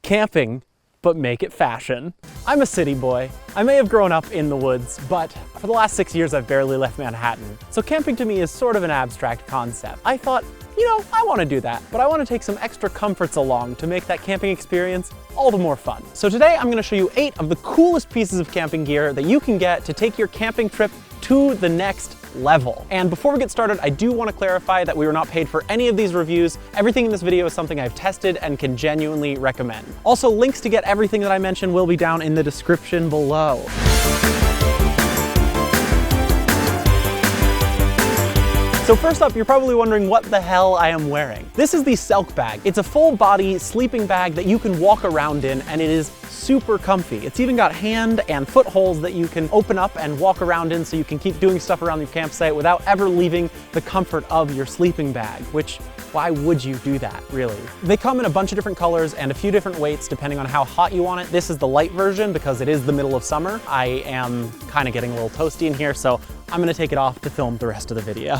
camping, but make it fashion. I'm a city boy. I may have grown up in the woods, but for the last 6 years I've barely left Manhattan. So camping to me is sort of an abstract concept. I thought, you know, I want to do that, but I want to take some extra comforts along to make that camping experience all the more fun. So today I'm going to show you 8 of the coolest pieces of camping gear that you can get to take your camping trip to the next level. And before we get started, I do want to clarify that we were not paid for any of these reviews. Everything in this video is something I've tested and can genuinely recommend. Also, links to get everything that I mentioned will be down in the description below. So first up, you're probably wondering what the hell I am wearing. This is the Selk'bag. It's a full body sleeping bag that you can walk around in, and it is super comfy. It's even got hand and foot holes that you can open up and walk around in so you can keep doing stuff around your campsite without ever leaving the comfort of your sleeping bag, which why would you do that, really? They come in a bunch of different colors and a few different weights depending on how hot you want it. This is the light version because it is the middle of summer. I am kind of getting a little toasty in here, so I'm gonna take it off to film the rest of the video.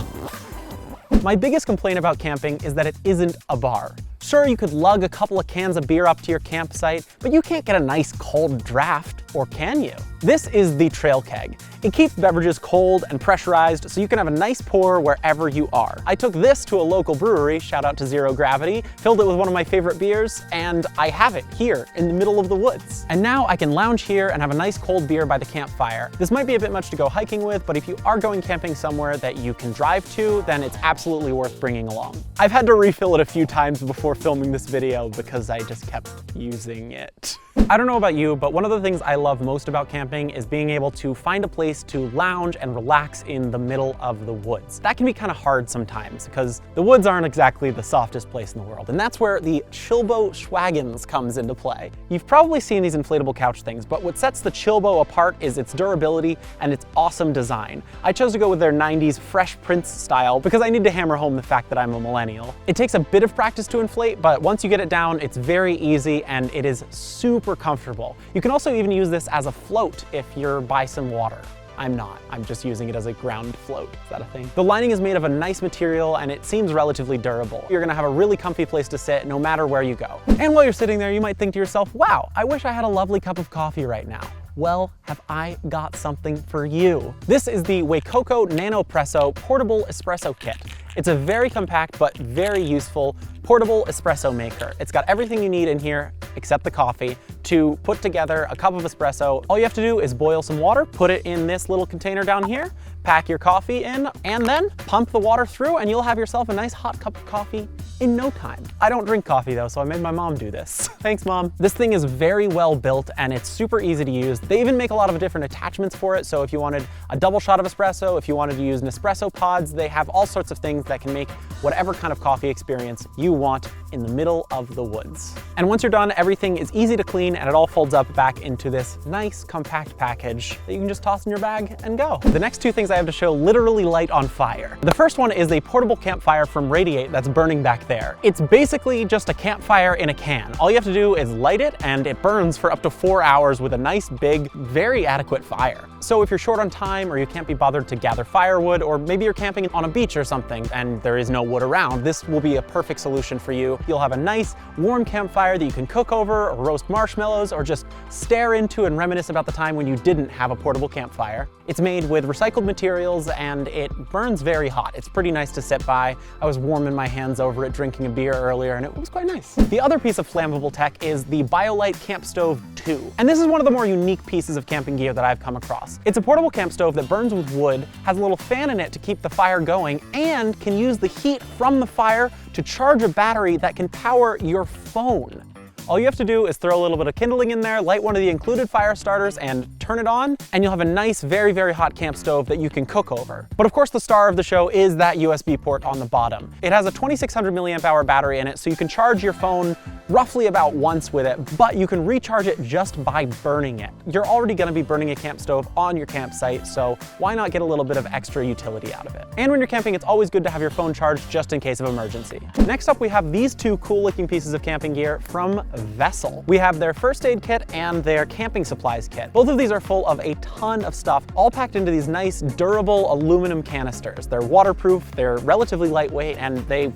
My biggest complaint about camping is that it isn't a bar. Sure, you could lug a couple of cans of beer up to your campsite, but you can't get a nice cold draft, or can you? This is the TrailKeg. It keeps beverages cold and pressurized so you can have a nice pour wherever you are. I took this to a local brewery, shout out to Zero Gravity, filled it with one of my favorite beers, and I have it here in the middle of the woods. And now I can lounge here and have a nice cold beer by the campfire. This might be a bit much to go hiking with, but if you are going camping somewhere that you can drive to, then it's absolutely worth bringing along. I've had to refill it a few times before filming this video because I just kept using it. I don't know about you, but one of the things I love most about camping is being able to find a place to lounge and relax in the middle of the woods. That can be kind of hard sometimes because the woods aren't exactly the softest place in the world, and that's where the Chillbo Shwaggins comes into play. You've probably seen these inflatable couch things, but what sets the Chillbo apart is its durability and its awesome design. I chose to go with their 90s Fresh Prince style because I need to hammer home the fact that I'm a millennial. It takes a bit of practice to inflate, but once you get it down, it's very easy and it is super comfortable. You can also even use this as a float if you're by some water. I'm not. I'm just using it as a ground float. Is that a thing? The lining is made of a nice material and it seems relatively durable. You're gonna have a really comfy place to sit no matter where you go. And while you're sitting there, you might think to yourself, wow, I wish I had a lovely cup of coffee right now. Well, have I got something for you. This is the Wacaco Nanopresso Portable Espresso Kit. It's a very compact but very useful portable espresso maker. It's got everything you need in here except the coffee to put together a cup of espresso. All you have to do is boil some water, put it in this little container down here, pack your coffee in, and then pump the water through and you'll have yourself a nice hot cup of coffee in no time. I don't drink coffee though, so I made my mom do this. Thanks, Mom. This thing is very well built and it's super easy to use. They even make a lot of different attachments for it, so if you wanted a double shot of espresso, if you wanted to use Nespresso pods, they have all sorts of things that can make whatever kind of coffee experience you want in the middle of the woods. And once you're done, everything is easy to clean and it all folds up back into this nice compact package that you can just toss in your bag and go. The next two things I have to show literally light on fire. The first one is a portable campfire from Radiate that's burning back there. It's basically just a campfire in a can. All you have to do is light it and it burns for up to 4 hours with a nice big, very adequate fire. So if you're short on time or you can't be bothered to gather firewood, or maybe you're camping on a beach or something and there is no wood around, this will be a perfect solution for you. You'll have a nice warm campfire that you can cook over or roast marshmallows or just stare into and reminisce about the time when you didn't have a portable campfire. It's made with recycled materials and it burns very hot. It's pretty nice to sit by. I was warming my hands over it drinking a beer earlier and it was quite nice. The other piece of flammable tech is the BioLite Campstove 2. And this is one of the more unique pieces of camping gear that I've come across. It's a portable camp stove that burns with wood, has a little fan in it to keep the fire going, and can use the heat from the fire to charge a battery that can power your phone. All you have to do is throw a little bit of kindling in there, light one of the included fire starters, and turn it on, and you'll have a nice, very, very hot camp stove that you can cook over. But of course, the star of the show is that USB port on the bottom. It has a 2600 milliamp hour battery in it, so you can charge your phone roughly about once with it, but you can recharge it just by burning it. You're already gonna be burning a camp stove on your campsite, so why not get a little bit of extra utility out of it? And when you're camping, it's always good to have your phone charged just in case of emergency. Next up, we have these two cool looking pieces of camping gear from Vessel. We have their first aid kit and their camping supplies kit. Both of these are full of a ton of stuff, all packed into these nice, durable aluminum canisters. They're waterproof, they're relatively lightweight, and they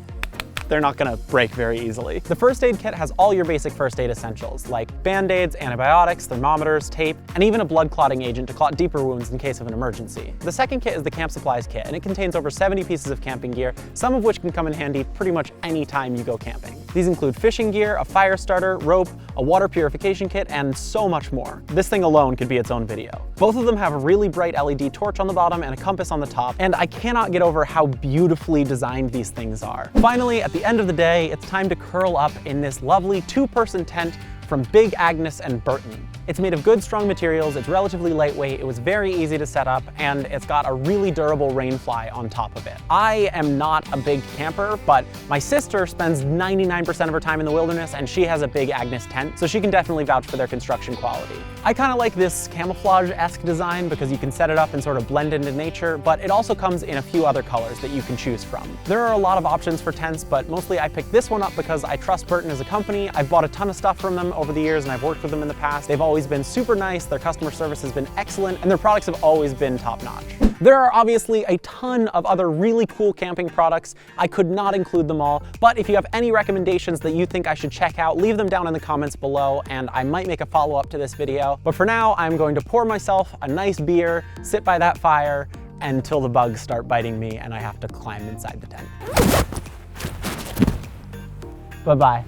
they're not gonna break very easily. The first aid kit has all your basic first aid essentials, like band-aids, antibiotics, thermometers, tape, and even a blood clotting agent to clot deeper wounds in case of an emergency. The second kit is the camp supplies kit, and it contains over 70 pieces of camping gear, some of which can come in handy pretty much any time you go camping. These include fishing gear, a fire starter, rope, a water purification kit, and so much more. This thing alone could be its own video. Both of them have a really bright LED torch on the bottom and a compass on the top, and I cannot get over how beautifully designed these things are. Finally, at the end of the day, it's time to curl up in this lovely two-person tent from Big Agnes and Burton. It's made of good, strong materials, it's relatively lightweight, it was very easy to set up, and it's got a really durable rain fly on top of it. I am not a big camper, but my sister spends 99% of her time in the wilderness, and she has a Big Agnes tent, so she can definitely vouch for their construction quality. I kind of like this camouflage-esque design because you can set it up and sort of blend into nature, but it also comes in a few other colors that you can choose from. There are a lot of options for tents, but mostly I picked this one up because I trust Burton as a company. I've bought a ton of stuff from them over the years, and I've worked with them in the past. They've always been super nice, their customer service has been excellent, and their products have always been top-notch. There are obviously a ton of other really cool camping products. I could not include them all, but if you have any recommendations that you think I should check out, leave them down in the comments below, and I might make a follow-up to this video. But for now, I'm going to pour myself a nice beer, sit by that fire, until the bugs start biting me and I have to climb inside the tent. Bye-bye.